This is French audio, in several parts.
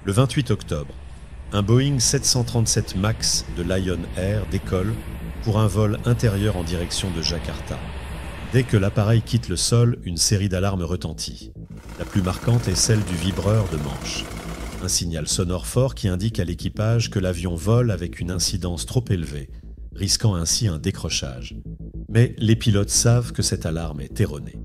Le 28 octobre, un Boeing 737 MAX de Lion Air décolle pour un vol intérieur en direction de Jakarta. Dès que l'appareil quitte le sol, une série d'alarmes retentit. La plus marquante est celle du vibreur de manche. Un signal sonore fort qui indique à l'équipage que l'avion vole avec une incidence trop élevée, risquant ainsi un décrochage. Mais les pilotes savent que cette alarme est erronée.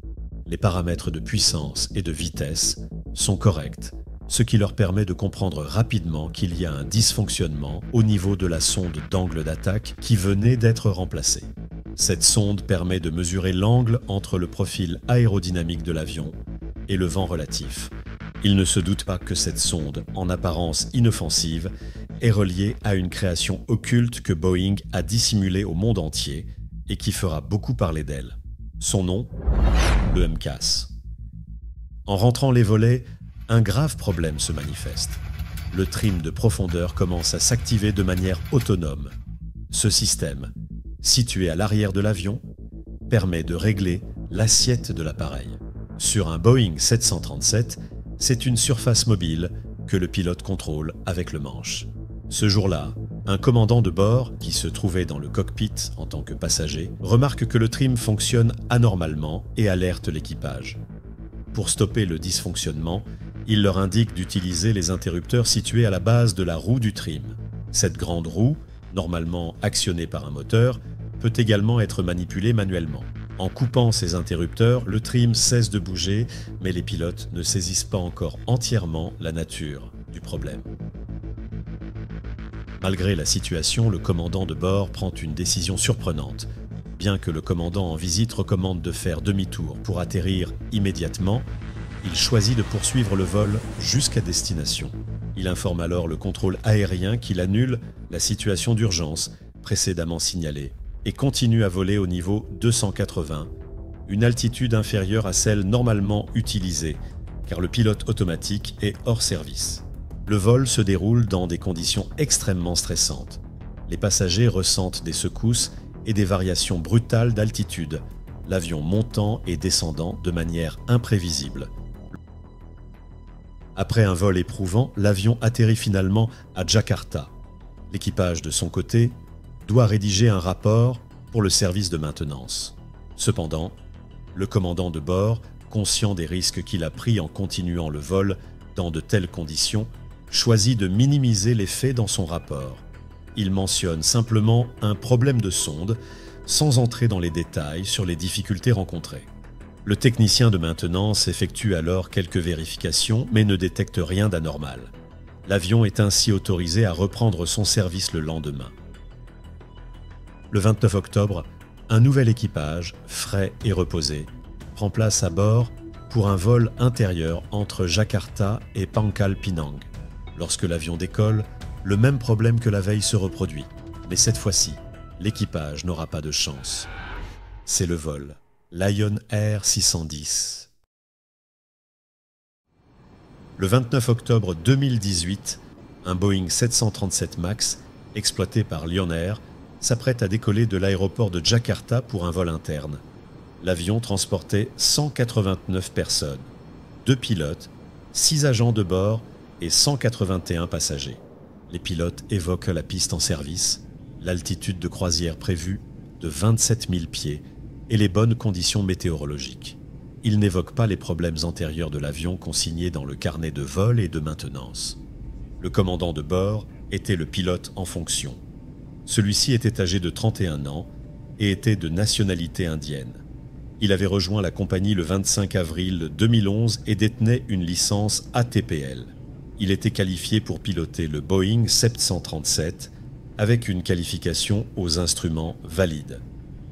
Les paramètres de puissance et de vitesse sont corrects, ce qui leur permet de comprendre rapidement qu'il y a un dysfonctionnement au niveau de la sonde d'angle d'attaque qui venait d'être remplacée. Cette sonde permet de mesurer l'angle entre le profil aérodynamique de l'avion et le vent relatif. Il ne se doute pas que cette sonde, en apparence inoffensive, est reliée à une création occulte que Boeing a dissimulée au monde entier et qui fera beaucoup parler d'elle. Son nom, le MCAS. En rentrant les volets, un grave problème se manifeste. Le trim de profondeur commence à s'activer de manière autonome. Ce système, situé à l'arrière de l'avion, permet de régler l'assiette de l'appareil. Sur un Boeing 737, c'est une surface mobile que le pilote contrôle avec le manche. Ce jour-là, un commandant de bord, qui se trouvait dans le cockpit en tant que passager, remarque que le trim fonctionne anormalement et alerte l'équipage. Pour stopper le dysfonctionnement, il leur indique d'utiliser les interrupteurs situés à la base de la roue du trim. Cette grande roue, normalement actionnée par un moteur, peut également être manipulée manuellement. En coupant ces interrupteurs, le trim cesse de bouger, mais les pilotes ne saisissent pas encore entièrement la nature du problème. Malgré la situation, le commandant de bord prend une décision surprenante. Bien que le commandant en visite recommande de faire demi-tour pour atterrir immédiatement, il choisit de poursuivre le vol jusqu'à destination. Il informe alors le contrôle aérien qu'il annule la situation d'urgence précédemment signalée et continue à voler au niveau 280, une altitude inférieure à celle normalement utilisée, car le pilote automatique est hors service. Le vol se déroule dans des conditions extrêmement stressantes. Les passagers ressentent des secousses et des variations brutales d'altitude, l'avion montant et descendant de manière imprévisible. Après un vol éprouvant, l'avion atterrit finalement à Jakarta. L'équipage, de son côté, doit rédiger un rapport pour le service de maintenance. Cependant, le commandant de bord, conscient des risques qu'il a pris en continuant le vol dans de telles conditions, choisit de minimiser les faits dans son rapport. Il mentionne simplement un problème de sonde, sans entrer dans les détails sur les difficultés rencontrées. Le technicien de maintenance effectue alors quelques vérifications, mais ne détecte rien d'anormal. L'avion est ainsi autorisé à reprendre son service le lendemain. Le 29 octobre, un nouvel équipage, frais et reposé, prend place à bord pour un vol intérieur entre Jakarta et Pangkal Pinang. Lorsque l'avion décolle, le même problème que la veille se reproduit. Mais cette fois-ci, l'équipage n'aura pas de chance. C'est le vol Lion Air 610. Le 29 octobre 2018, un Boeing 737 MAX, exploité par Lion Air, s'apprête à décoller de l'aéroport de Jakarta pour un vol interne. L'avion transportait 189 personnes, 2 pilotes, 6 agents de bord et 181 passagers. Les pilotes évoquent la piste en service, l'altitude de croisière prévue de 27 000 pieds et les bonnes conditions météorologiques. Ils n'évoquent pas les problèmes antérieurs de l'avion consignés dans le carnet de vol et de maintenance. Le commandant de bord était le pilote en fonction. Celui-ci était âgé de 31 ans et était de nationalité indienne. Il avait rejoint la compagnie le 25 avril 2011 et détenait une licence ATPL. Il était qualifié pour piloter le Boeing 737 avec une qualification aux instruments valides.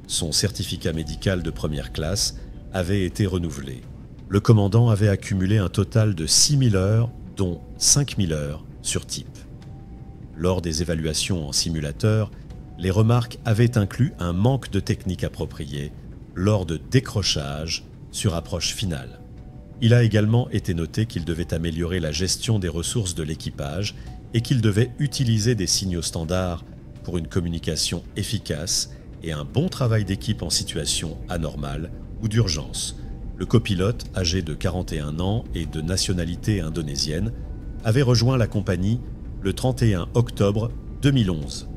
Son certificat médical de première classe avait été renouvelé. Le commandant avait accumulé un total de 6 000 heures, dont 5 000 heures sur type. Lors des évaluations en simulateur, les remarques avaient inclus un manque de technique appropriée lors de décrochage sur approche finale. Il a également été noté qu'il devait améliorer la gestion des ressources de l'équipage et qu'il devait utiliser des signaux standards pour une communication efficace et un bon travail d'équipe en situation anormale ou d'urgence. Le copilote, âgé de 41 ans et de nationalité indonésienne, avait rejoint la compagnie le 31 octobre 2011.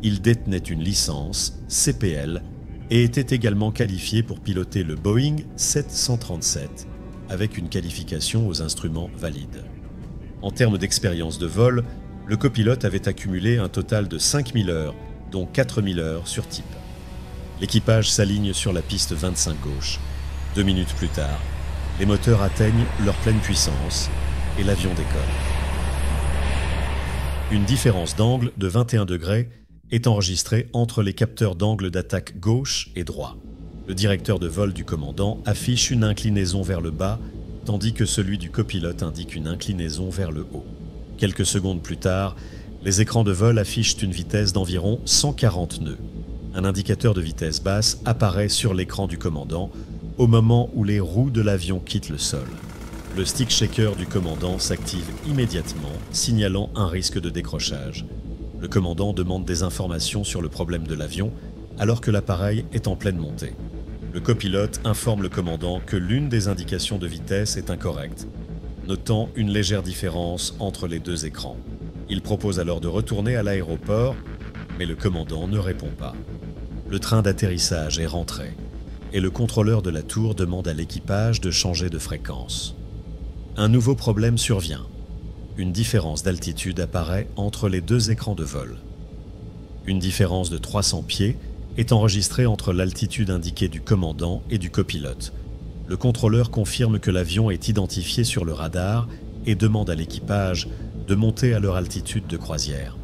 Il détenait une licence CPL et était également qualifié pour piloter le Boeing 737 avec une qualification aux instruments valides. En termes d'expérience de vol, le copilote avait accumulé un total de 5000 heures, dont 4000 heures sur type. L'équipage s'aligne sur la piste 25 gauche. 2 minutes plus tard, les moteurs atteignent leur pleine puissance et l'avion décolle. Une différence d'angle de 21 degrés est enregistrée entre les capteurs d'angle d'attaque gauche et droit. Le directeur de vol du commandant affiche une inclinaison vers le bas, tandis que celui du copilote indique une inclinaison vers le haut. Quelques secondes plus tard, les écrans de vol affichent une vitesse d'environ 140 nœuds. Un indicateur de vitesse basse apparaît sur l'écran du commandant au moment où les roues de l'avion quittent le sol. Le stick shaker du commandant s'active immédiatement, signalant un risque de décrochage. Le commandant demande des informations sur le problème de l'avion alors que l'appareil est en pleine montée. Le copilote informe le commandant que l'une des indications de vitesse est incorrecte, notant une légère différence entre les deux écrans. Il propose alors de retourner à l'aéroport, mais le commandant ne répond pas. Le train d'atterrissage est rentré et le contrôleur de la tour demande à l'équipage de changer de fréquence. Un nouveau problème survient. Une différence d'altitude apparaît entre les deux écrans de vol. Une différence de 300 pieds est enregistrée entre l'altitude indiquée du commandant et du copilote. Le contrôleur confirme que l'avion est identifié sur le radar et demande à l'équipage de monter à leur altitude de croisière.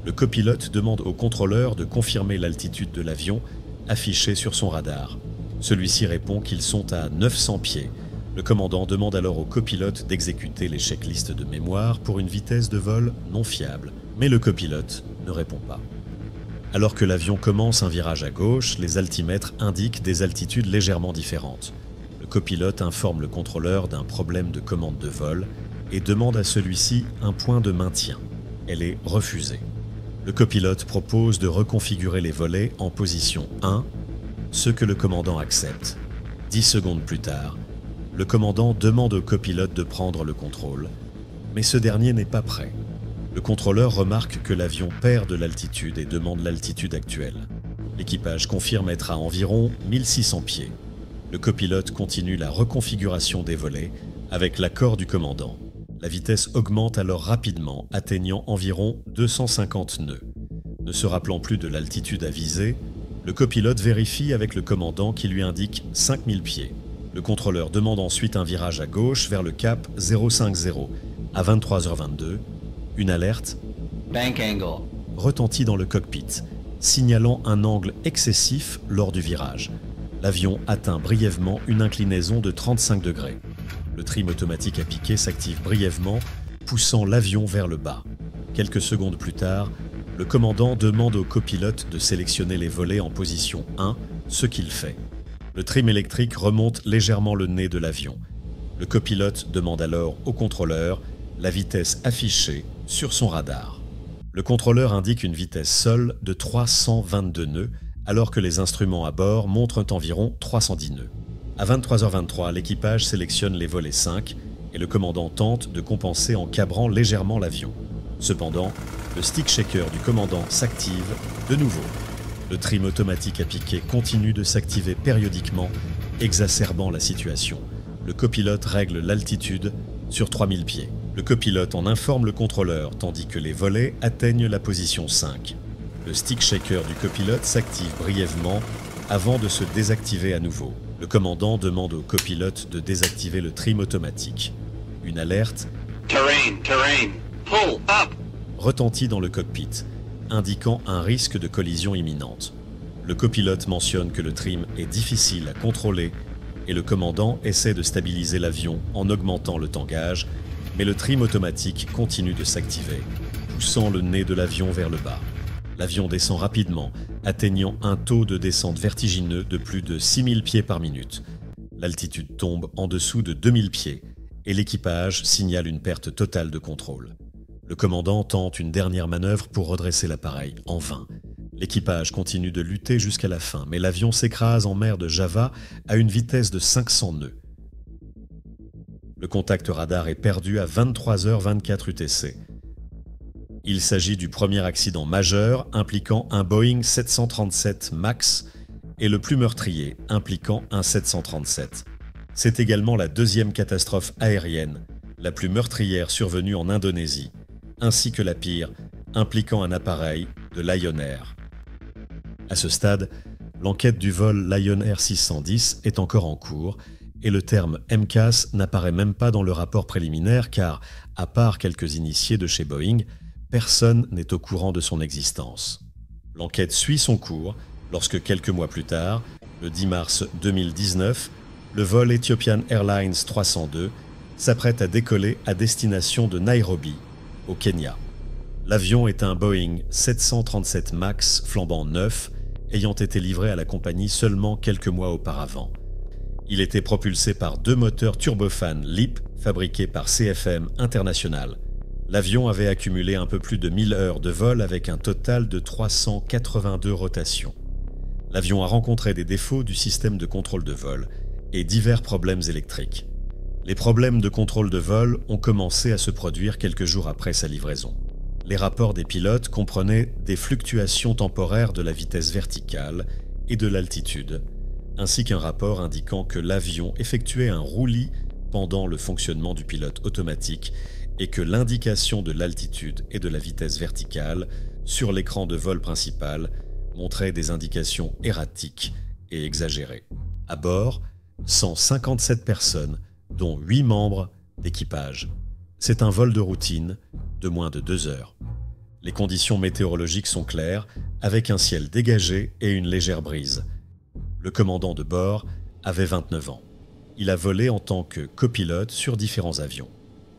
Le copilote demande au contrôleur de confirmer l'altitude de l'avion affichée sur son radar. Celui-ci répond qu'ils sont à 900 pieds. Le commandant demande alors au copilote d'exécuter les checklists de mémoire pour une vitesse de vol non fiable, mais le copilote ne répond pas. Alors que l'avion commence un virage à gauche, les altimètres indiquent des altitudes légèrement différentes. Le copilote informe le contrôleur d'un problème de commande de vol et demande à celui-ci un point de maintien. Elle est refusée. Le copilote propose de reconfigurer les volets en position 1, ce que le commandant accepte. 10 secondes plus tard, le commandant demande au copilote de prendre le contrôle, mais ce dernier n'est pas prêt. Le contrôleur remarque que l'avion perd de l'altitude et demande l'altitude actuelle. L'équipage confirme être à environ 1600 pieds. Le copilote continue la reconfiguration des volets avec l'accord du commandant. La vitesse augmente alors rapidement, atteignant environ 250 nœuds. Ne se rappelant plus de l'altitude à viser, le copilote vérifie avec le commandant qui lui indique 5000 pieds. Le contrôleur demande ensuite un virage à gauche vers le cap 050. À 23h22, une alerte Bank angle retentit dans le cockpit, signalant un angle excessif lors du virage. L'avion atteint brièvement une inclinaison de 35 degrés. Le trim automatique à piquer s'active brièvement, poussant l'avion vers le bas. Quelques secondes plus tard, le commandant demande au copilote de sélectionner les volets en position 1, ce qu'il fait. Le trim électrique remonte légèrement le nez de l'avion. Le copilote demande alors au contrôleur la vitesse affichée sur son radar. Le contrôleur indique une vitesse sol de 322 nœuds, alors que les instruments à bord montrent environ 310 nœuds. À 23h23, l'équipage sélectionne les volets 5 et le commandant tente de compenser en cabrant légèrement l'avion. Cependant, le stick shaker du commandant s'active de nouveau. Le trim automatique à piquer continue de s'activer périodiquement, exacerbant la situation. Le copilote règle l'altitude sur 3000 pieds. Le copilote en informe le contrôleur, tandis que les volets atteignent la position 5. Le stick shaker du copilote s'active brièvement avant de se désactiver à nouveau. Le commandant demande au copilote de désactiver le trim automatique. Une alerte Terrain, pull up retentit dans le cockpit, indiquant un risque de collision imminente. Le copilote mentionne que le trim est difficile à contrôler et le commandant essaie de stabiliser l'avion en augmentant le tangage, mais le trim automatique continue de s'activer, poussant le nez de l'avion vers le bas. L'avion descend rapidement, atteignant un taux de descente vertigineux de plus de 6000 pieds par minute. L'altitude tombe en dessous de 2000 pieds et l'équipage signale une perte totale de contrôle. Le commandant tente une dernière manœuvre pour redresser l'appareil, en vain. L'équipage continue de lutter jusqu'à la fin, mais l'avion s'écrase en mer de Java à une vitesse de 500 nœuds. Le contact radar est perdu à 23h24 UTC. Il s'agit du premier accident majeur impliquant un Boeing 737 MAX et le plus meurtrier impliquant un 737. C'est également la deuxième catastrophe aérienne, la plus meurtrière survenue en Indonésie, ainsi que la pire, impliquant un appareil de Lion Air. À ce stade, l'enquête du vol Lion Air 610 est encore en cours et le terme MCAS n'apparaît même pas dans le rapport préliminaire car, à part quelques initiés de chez Boeing, personne n'est au courant de son existence. L'enquête suit son cours lorsque quelques mois plus tard, le 10 mars 2019, le vol Ethiopian Airlines 302 s'apprête à décoller à destination de Nairobi, au Kenya. L'avion est un Boeing 737 MAX flambant neuf, ayant été livré à la compagnie seulement quelques mois auparavant. Il était propulsé par 2 moteurs turbofan LEAP fabriqués par CFM International. L'avion avait accumulé un peu plus de 1000 heures de vol avec un total de 382 rotations. L'avion a rencontré des défauts du système de contrôle de vol et divers problèmes électriques. Les problèmes de contrôle de vol ont commencé à se produire quelques jours après sa livraison. Les rapports des pilotes comprenaient des fluctuations temporaires de la vitesse verticale et de l'altitude, ainsi qu'un rapport indiquant que l'avion effectuait un roulis pendant le fonctionnement du pilote automatique et que l'indication de l'altitude et de la vitesse verticale sur l'écran de vol principal montrait des indications erratiques et exagérées. À bord, 157 personnes, dont 8 membres d'équipage. C'est un vol de routine de moins de 2 heures. Les conditions météorologiques sont claires, avec un ciel dégagé et une légère brise. Le commandant de bord avait 29 ans. Il a volé en tant que copilote sur différents avions,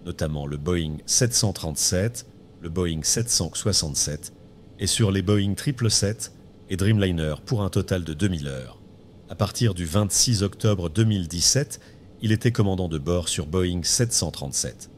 notamment le Boeing 737, le Boeing 767 et sur les Boeing 777 et Dreamliner pour un total de 2000 heures. À partir du 26 octobre 2017, il était commandant de bord sur Boeing 737.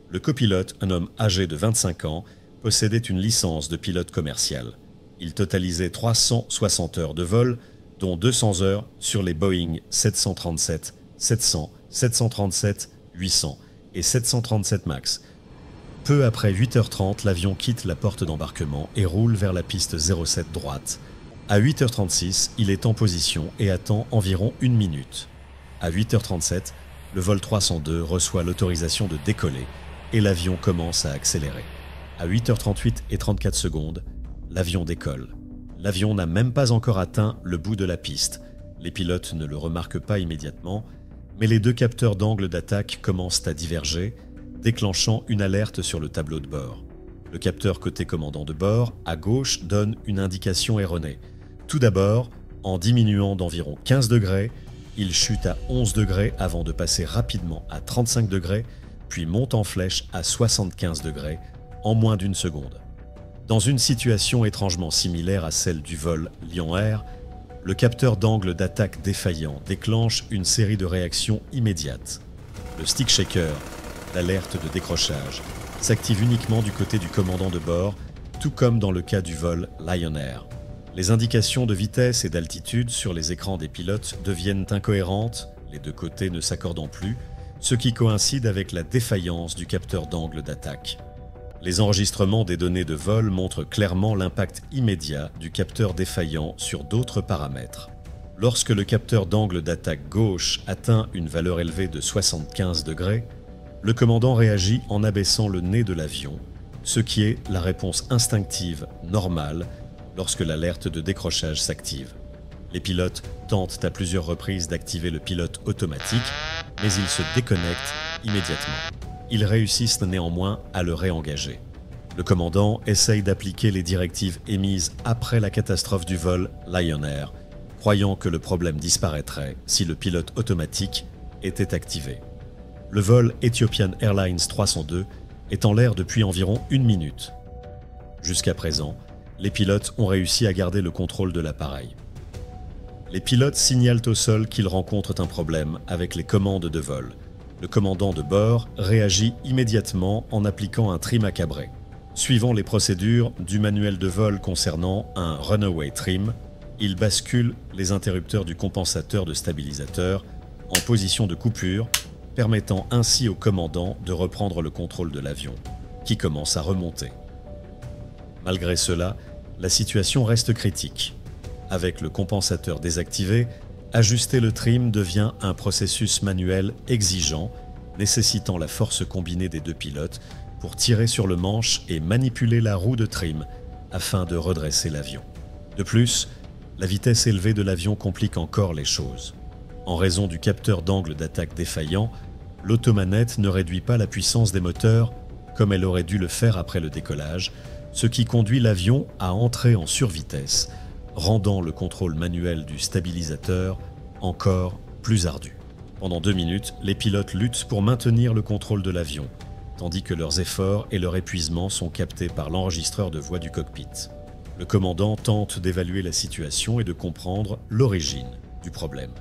Le copilote, un homme âgé de 25 ans, possédait une licence de pilote commercial. Il totalisait 360 heures de vol, dont 200 heures sur les Boeing 737, 700, 737, 800 et 737 MAX. Peu après 8h30, l'avion quitte la porte d'embarquement et roule vers la piste 07 droite. À 8h36, il est en position et attend environ 1 minute. À 8h37, le vol 302 reçoit l'autorisation de décoller et l'avion commence à accélérer. À 8h38 et 34 secondes, l'avion décolle. L'avion n'a même pas encore atteint le bout de la piste. Les pilotes ne le remarquent pas immédiatement, mais les 2 capteurs d'angle d'attaque commencent à diverger, déclenchant une alerte sur le tableau de bord. Le capteur côté commandant de bord, à gauche, donne une indication erronée. Tout d'abord, en diminuant d'environ 15 degrés, il chute à 11 degrés avant de passer rapidement à 35 degrés, puis monte en flèche à 75 degrés en moins d'1 seconde. Dans une situation étrangement similaire à celle du vol Lion Air, le capteur d'angle d'attaque défaillant déclenche une série de réactions immédiates. Le stick shaker, l'alerte de décrochage, s'active uniquement du côté du commandant de bord, tout comme dans le cas du vol Lion Air. Les indications de vitesse et d'altitude sur les écrans des pilotes deviennent incohérentes, les 2 côtés ne s'accordant plus, ce qui coïncide avec la défaillance du capteur d'angle d'attaque. Les enregistrements des données de vol montrent clairement l'impact immédiat du capteur défaillant sur d'autres paramètres. Lorsque le capteur d'angle d'attaque gauche atteint une valeur élevée de 75 degrés, le commandant réagit en abaissant le nez de l'avion, ce qui est la réponse instinctive normale lorsque l'alerte de décrochage s'active. Les pilotes tentent à plusieurs reprises d'activer le pilote automatique, mais ils se déconnectent immédiatement. Ils réussissent néanmoins à le réengager. Le commandant essaye d'appliquer les directives émises après la catastrophe du vol Lion Air, croyant que le problème disparaîtrait si le pilote automatique était activé. Le vol Ethiopian Airlines 302 est en l'air depuis environ 1 minute. Jusqu'à présent, les pilotes ont réussi à garder le contrôle de l'appareil. Les pilotes signalent au sol qu'ils rencontrent un problème avec les commandes de vol. Le commandant de bord réagit immédiatement en appliquant un trim à cabret. Suivant les procédures du manuel de vol concernant un runaway trim, il bascule les interrupteurs du compensateur de stabilisateur en position de coupure permettant ainsi au commandant de reprendre le contrôle de l'avion, qui commence à remonter. Malgré cela, la situation reste critique. Avec le compensateur désactivé, ajuster le trim devient un processus manuel exigeant, nécessitant la force combinée des deux pilotes pour tirer sur le manche et manipuler la roue de trim afin de redresser l'avion. De plus, la vitesse élevée de l'avion complique encore les choses. En raison du capteur d'angle d'attaque défaillant, l'automanette ne réduit pas la puissance des moteurs comme elle aurait dû le faire après le décollage, ce qui conduit l'avion à entrer en survitesse, rendant le contrôle manuel du stabilisateur encore plus ardu. Pendant 2 minutes, les pilotes luttent pour maintenir le contrôle de l'avion, tandis que leurs efforts et leur épuisement sont captés par l'enregistreur de voix du cockpit. Le commandant tente d'évaluer la situation et de comprendre l'origine du problème.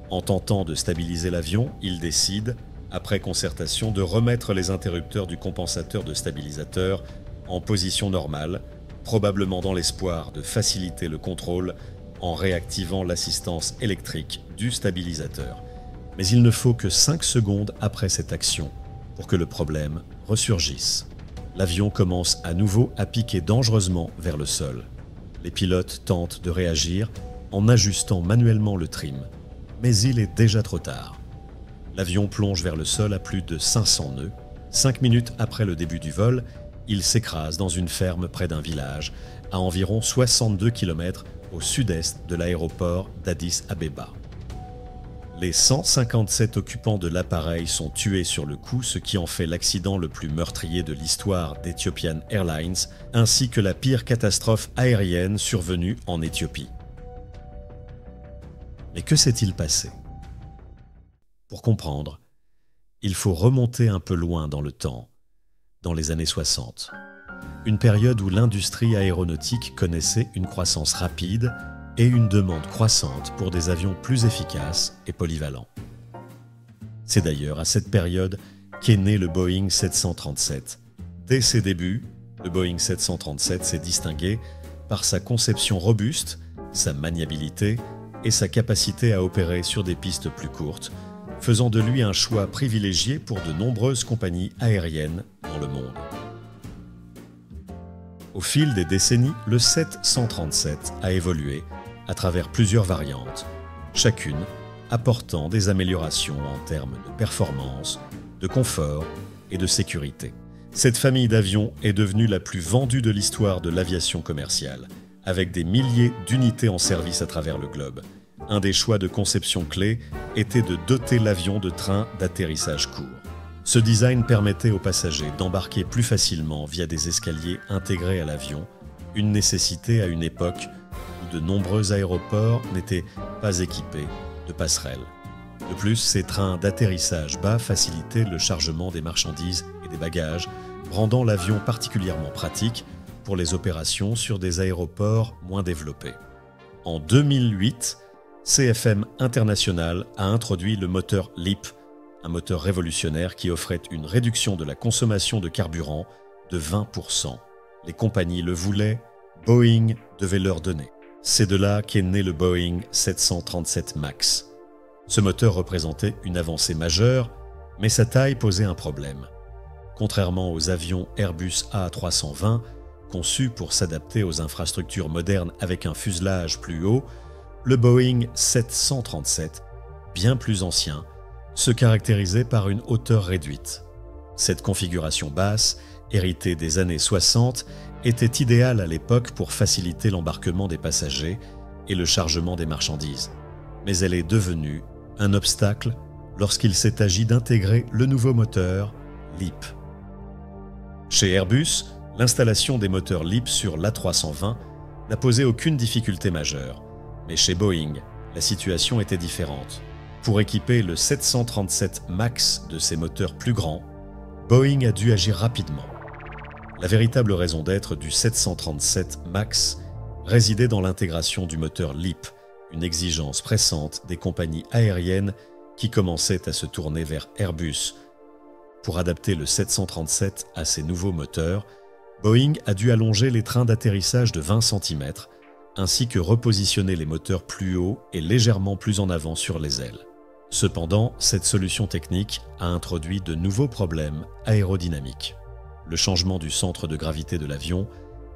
En tentant de stabiliser l'avion, il décide, après concertation, de remettre les interrupteurs du compensateur de stabilisateur en position normale, probablement dans l'espoir de faciliter le contrôle en réactivant l'assistance électrique du stabilisateur. Mais il ne faut que 5 secondes après cette action pour que le problème ressurgisse. L'avion commence à nouveau à piquer dangereusement vers le sol. Les pilotes tentent de réagir en ajustant manuellement le trim, mais il est déjà trop tard. L'avion plonge vers le sol à plus de 500 nœuds. 5 minutes après le début du vol, il s'écrase dans une ferme près d'un village, à environ 62 km au sud-est de l'aéroport d'Addis Abeba. Les 157 occupants de l'appareil sont tués sur le coup, ce qui en fait l'accident le plus meurtrier de l'histoire d'Ethiopian Airlines, ainsi que la pire catastrophe aérienne survenue en Éthiopie. Mais que s'est-il passé? Pour comprendre, il faut remonter un peu loin dans le temps, dans les années 60. Une période où l'industrie aéronautique connaissait une croissance rapide et une demande croissante pour des avions plus efficaces et polyvalents. C'est d'ailleurs à cette période qu'est né le Boeing 737. Dès ses débuts, le Boeing 737 s'est distingué par sa conception robuste, sa maniabilité et sa capacité à opérer sur des pistes plus courtes, faisant de lui un choix privilégié pour de nombreuses compagnies aériennes dans le monde. Au fil des décennies, le 737 a évolué à travers plusieurs variantes, chacune apportant des améliorations en termes de performance, de confort et de sécurité. Cette famille d'avions est devenue la plus vendue de l'histoire de l'aviation commerciale, avec des milliers d'unités en service à travers le globe. Un des choix de conception clés était de doter l'avion de trains d'atterrissage court. Ce design permettait aux passagers d'embarquer plus facilement via des escaliers intégrés à l'avion, une nécessité à une époque où de nombreux aéroports n'étaient pas équipés de passerelles. De plus, ces trains d'atterrissage bas facilitaient le chargement des marchandises et des bagages, rendant l'avion particulièrement pratique pour les opérations sur des aéroports moins développés. En 2008, CFM International a introduit le moteur LEAP, un moteur révolutionnaire qui offrait une réduction de la consommation de carburant de 20%. Les compagnies le voulaient, Boeing devait leur donner. C'est de là qu'est né le Boeing 737 MAX. Ce moteur représentait une avancée majeure, mais sa taille posait un problème. Contrairement aux avions Airbus A320, conçus pour s'adapter aux infrastructures modernes avec un fuselage plus haut, le Boeing 737, bien plus ancien, se caractérisait par une hauteur réduite. Cette configuration basse, héritée des années 60, était idéale à l'époque pour faciliter l'embarquement des passagers et le chargement des marchandises. Mais elle est devenue un obstacle lorsqu'il s'est agi d'intégrer le nouveau moteur LEAP. Chez Airbus, l'installation des moteurs LEAP sur l'A320 n'a posé aucune difficulté majeure. Mais chez Boeing, la situation était différente. Pour équiper le 737 MAX de ses moteurs plus grands, Boeing a dû agir rapidement. La véritable raison d'être du 737 MAX résidait dans l'intégration du moteur LEAP, une exigence pressante des compagnies aériennes qui commençaient à se tourner vers Airbus. Pour adapter le 737 à ces nouveaux moteurs, Boeing a dû allonger les trains d'atterrissage de 20 cm, ainsi que repositionner les moteurs plus haut et légèrement plus en avant sur les ailes. Cependant, cette solution technique a introduit de nouveaux problèmes aérodynamiques. Le changement du centre de gravité de l'avion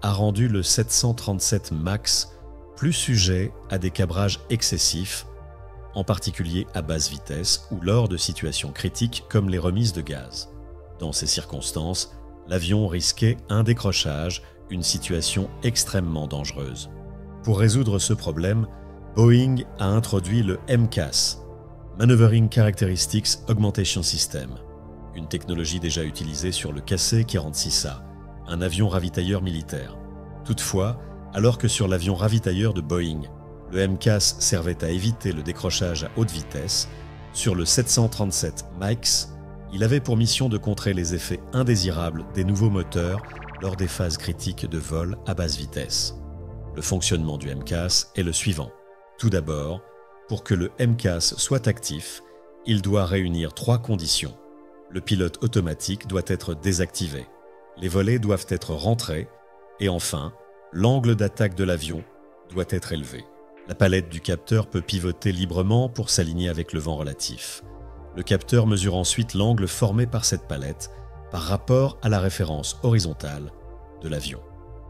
a rendu le 737 MAX plus sujet à des cabrages excessifs, en particulier à basse vitesse ou lors de situations critiques comme les remises de gaz. Dans ces circonstances, l'avion risquait un décrochage, une situation extrêmement dangereuse. Pour résoudre ce problème, Boeing a introduit le MCAS, Maneuvering Characteristics Augmentation System, une technologie déjà utilisée sur le KC-46A, un avion ravitailleur militaire. Toutefois, alors que sur l'avion ravitailleur de Boeing, le MCAS servait à éviter le décrochage à haute vitesse, sur le 737 MAX, il avait pour mission de contrer les effets indésirables des nouveaux moteurs lors des phases critiques de vol à basse vitesse. Le fonctionnement du MCAS est le suivant. Tout d'abord, pour que le MCAS soit actif, il doit réunir 3 conditions. Le pilote automatique doit être désactivé, les volets doivent être rentrés et enfin, l'angle d'attaque de l'avion doit être élevé. La palette du capteur peut pivoter librement pour s'aligner avec le vent relatif. Le capteur mesure ensuite l'angle formé par cette palette par rapport à la référence horizontale de l'avion.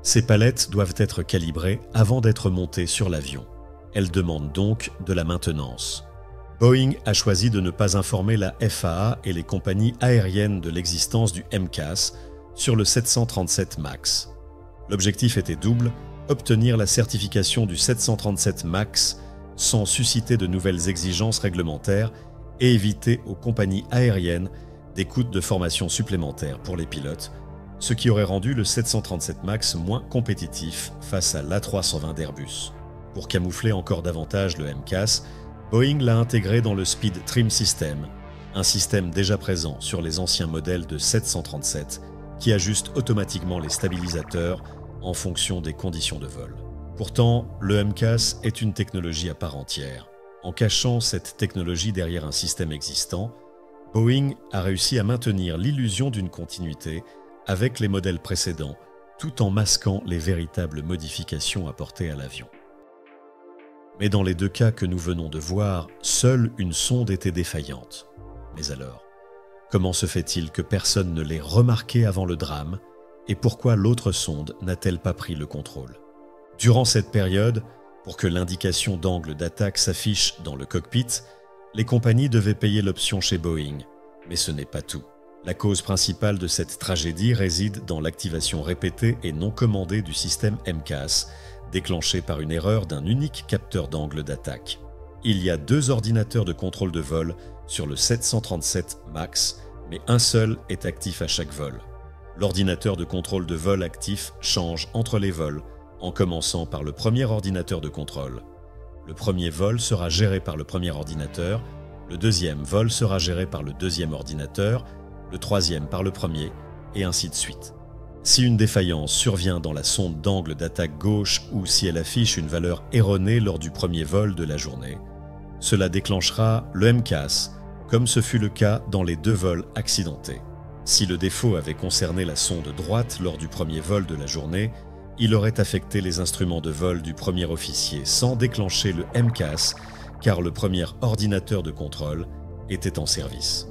Ces palettes doivent être calibrées avant d'être montées sur l'avion. Elles demandent donc de la maintenance. Boeing a choisi de ne pas informer la FAA et les compagnies aériennes de l'existence du MCAS sur le 737 MAX. L'objectif était double, obtenir la certification du 737 MAX sans susciter de nouvelles exigences réglementaires et éviter aux compagnies aériennes des coûts de formation supplémentaires pour les pilotes, ce qui aurait rendu le 737 MAX moins compétitif face à l'A320 d'Airbus. Pour camoufler encore davantage le MCAS, Boeing l'a intégré dans le Speed Trim System, un système déjà présent sur les anciens modèles de 737 qui ajuste automatiquement les stabilisateurs en fonction des conditions de vol. Pourtant, le MCAS est une technologie à part entière. En cachant cette technologie derrière un système existant, Boeing a réussi à maintenir l'illusion d'une continuité avec les modèles précédents, tout en masquant les véritables modifications apportées à l'avion. Mais dans les 2 cas que nous venons de voir, seule une sonde était défaillante. Mais alors, comment se fait-il que personne ne l'ait remarqué avant le drame et pourquoi l'autre sonde n'a-t-elle pas pris le contrôle? Durant cette période, pour que l'indication d'angle d'attaque s'affiche dans le cockpit, les compagnies devaient payer l'option chez Boeing. Mais ce n'est pas tout. La cause principale de cette tragédie réside dans l'activation répétée et non commandée du système MCAS, déclenchée par une erreur d'un unique capteur d'angle d'attaque. Il y a 2 ordinateurs de contrôle de vol sur le 737 MAX, mais un seul est actif à chaque vol. L'ordinateur de contrôle de vol actif change entre les vols, en commençant par le premier ordinateur de contrôle. Le premier vol sera géré par le premier ordinateur, le deuxième vol sera géré par le deuxième ordinateur, le troisième par le premier, et ainsi de suite. Si une défaillance survient dans la sonde d'angle d'attaque gauche ou si elle affiche une valeur erronée lors du premier vol de la journée, cela déclenchera le MCAS, comme ce fut le cas dans les 2 vols accidentés. Si le défaut avait concerné la sonde droite lors du premier vol de la journée, il aurait affecté les instruments de vol du premier officier sans déclencher le MCAS, car le premier ordinateur de contrôle était en service.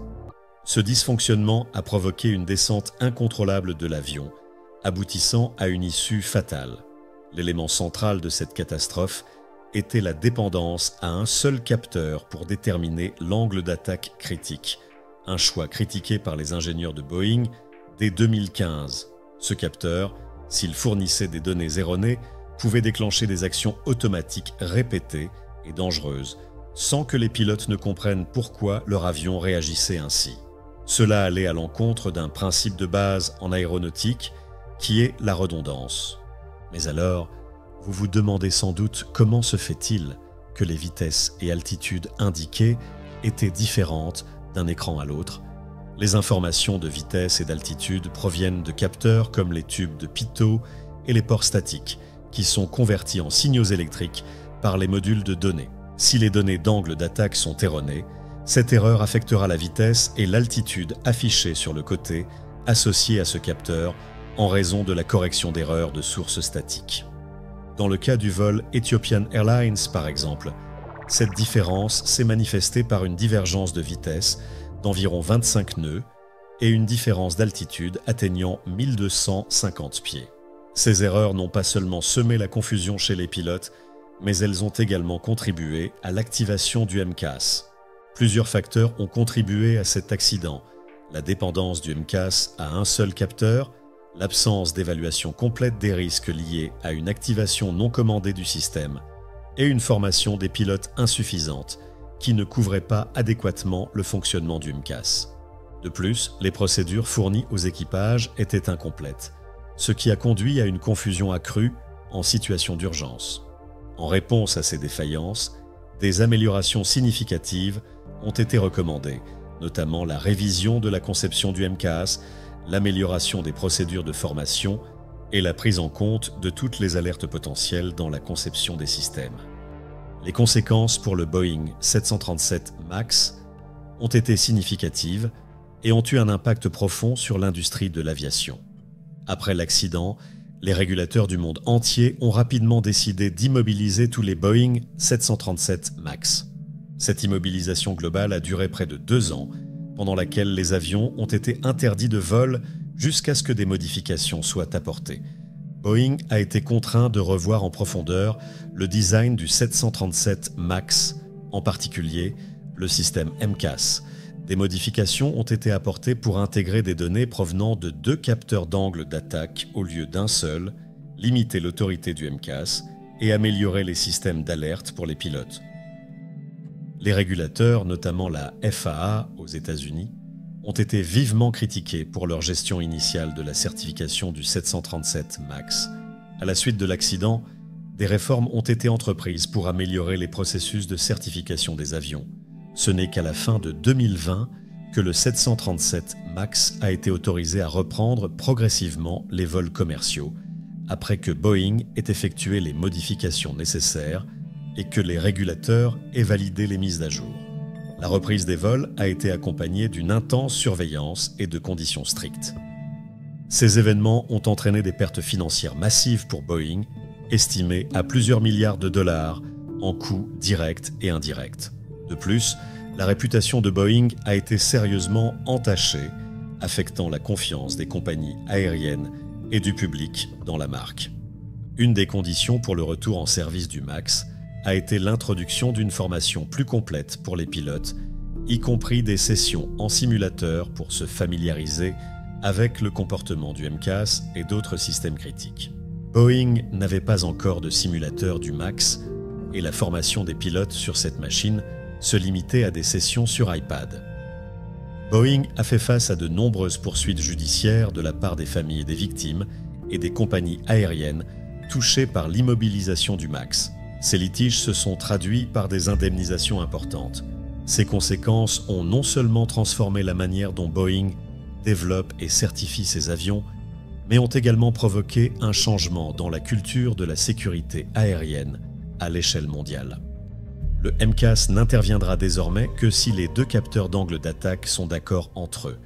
Ce dysfonctionnement a provoqué une descente incontrôlable de l'avion, aboutissant à une issue fatale. L'élément central de cette catastrophe était la dépendance à un seul capteur pour déterminer l'angle d'attaque critique, un choix critiqué par les ingénieurs de Boeing dès 2015. Ce capteur, s'il fournissait des données erronées, pouvait déclencher des actions automatiques répétées et dangereuses, sans que les pilotes ne comprennent pourquoi leur avion réagissait ainsi. Cela allait à l'encontre d'un principe de base en aéronautique qui est la redondance. Mais alors, vous vous demandez sans doute comment se fait-il que les vitesses et altitudes indiquées étaient différentes d'un écran à l'autre. Les informations de vitesse et d'altitude proviennent de capteurs comme les tubes de Pitot et les ports statiques, qui sont convertis en signaux électriques par les modules de données. Si les données d'angle d'attaque sont erronées, cette erreur affectera la vitesse et l'altitude affichées sur le côté associées à ce capteur en raison de la correction d'erreurs de source statique. Dans le cas du vol Ethiopian Airlines par exemple, Cette différence s'est manifestée par une divergence de vitesse d'environ 25 nœuds et une différence d'altitude atteignant 1250 pieds. Ces erreurs n'ont pas seulement semé la confusion chez les pilotes, mais elles ont également contribué à l'activation du MCAS. Plusieurs facteurs ont contribué à cet accident: la dépendance du MCAS à un seul capteur, l'absence d'évaluation complète des risques liés à une activation non commandée du système, et une formation des pilotes insuffisante qui ne couvrait pas adéquatement le fonctionnement du MCAS. De plus, les procédures fournies aux équipages étaient incomplètes, ce qui a conduit à une confusion accrue en situation d'urgence. En réponse à ces défaillances, des améliorations significatives ont été recommandées, notamment la révision de la conception du MCAS, l'amélioration des procédures de formation et la prise en compte de toutes les alertes potentielles dans la conception des systèmes. Les conséquences pour le Boeing 737 MAX ont été significatives et ont eu un impact profond sur l'industrie de l'aviation. Après l'accident, les régulateurs du monde entier ont rapidement décidé d'immobiliser tous les Boeing 737 MAX. Cette immobilisation globale a duré près de 2 ans, pendant laquelle les avions ont été interdits de vol jusqu'à ce que des modifications soient apportées. Boeing a été contraint de revoir en profondeur le design du 737 MAX, en particulier le système MCAS. Des modifications ont été apportées pour intégrer des données provenant de 2 capteurs d'angle d'attaque au lieu d'un seul, limiter l'autorité du MCAS et améliorer les systèmes d'alerte pour les pilotes. Les régulateurs, notamment la FAA aux États-Unis, ont été vivement critiqués pour leur gestion initiale de la certification du 737 MAX. À la suite de l'accident, des réformes ont été entreprises pour améliorer les processus de certification des avions. Ce n'est qu'à la fin de 2020 que le 737 MAX a été autorisé à reprendre progressivement les vols commerciaux, après que Boeing ait effectué les modifications nécessaires et que les régulateurs aient validé les mises à jour. La reprise des vols a été accompagnée d'une intense surveillance et de conditions strictes. Ces événements ont entraîné des pertes financières massives pour Boeing, estimées à plusieurs milliards de dollars en coûts directs et indirects. De plus, la réputation de Boeing a été sérieusement entachée, affectant la confiance des compagnies aériennes et du public dans la marque. Une des conditions pour le retour en service du MAX a été l'introduction d'une formation plus complète pour les pilotes, y compris des sessions en simulateur pour se familiariser avec le comportement du MCAS et d'autres systèmes critiques. Boeing n'avait pas encore de simulateur du MAX et la formation des pilotes sur cette machine se limitait à des sessions sur iPad. Boeing a fait face à de nombreuses poursuites judiciaires de la part des familles des victimes et des compagnies aériennes touchées par l'immobilisation du MAX. Ces litiges se sont traduits par des indemnisations importantes. Ces conséquences ont non seulement transformé la manière dont Boeing développe et certifie ses avions, mais ont également provoqué un changement dans la culture de la sécurité aérienne à l'échelle mondiale. Le MCAS n'interviendra désormais que si les 2 capteurs d'angle d'attaque sont d'accord entre eux.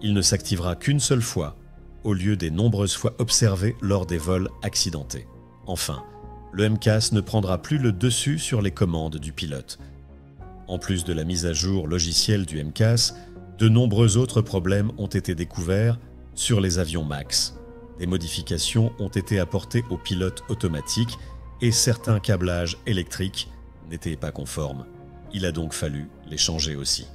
Il ne s'activera qu'une seule fois, au lieu des nombreuses fois observées lors des vols accidentés. Enfin, le MCAS ne prendra plus le dessus sur les commandes du pilote. En plus de la mise à jour logicielle du MCAS, de nombreux autres problèmes ont été découverts sur les avions MAX. Des modifications ont été apportées aux pilotes automatiques et certains câblages électriques n'étaient pas conformes. Il a donc fallu les changer aussi.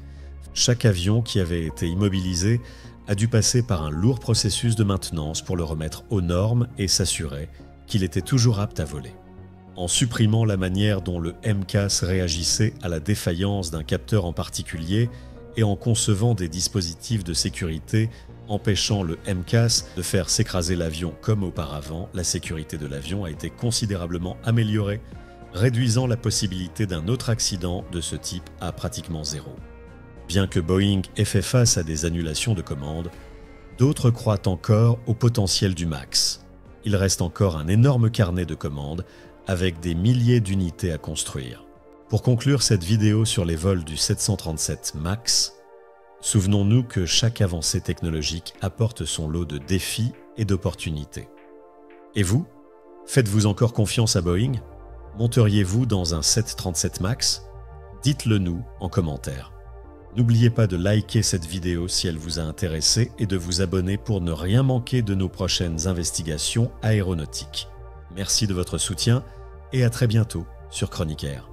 Chaque avion qui avait été immobilisé a dû passer par un lourd processus de maintenance pour le remettre aux normes et s'assurer qu'il était toujours apte à voler. En supprimant la manière dont le MCAS réagissait à la défaillance d'un capteur en particulier et en concevant des dispositifs de sécurité empêchant le MCAS de faire s'écraser l'avion comme auparavant, la sécurité de l'avion a été considérablement améliorée, réduisant la possibilité d'un autre accident de ce type à pratiquement zéro. Bien que Boeing ait fait face à des annulations de commandes, d'autres croient encore au potentiel du MAX. Il reste encore un énorme carnet de commandes avec des milliers d'unités à construire. Pour conclure cette vidéo sur les vols du 737 MAX, souvenons-nous que chaque avancée technologique apporte son lot de défis et d'opportunités. Et vous, faites-vous encore confiance à Boeing ? Monteriez-vous dans un 737 MAX ? Dites-le nous en commentaire. N'oubliez pas de liker cette vidéo si elle vous a intéressé et de vous abonner pour ne rien manquer de nos prochaines investigations aéronautiques. Merci de votre soutien et à très bientôt sur Chronique Air.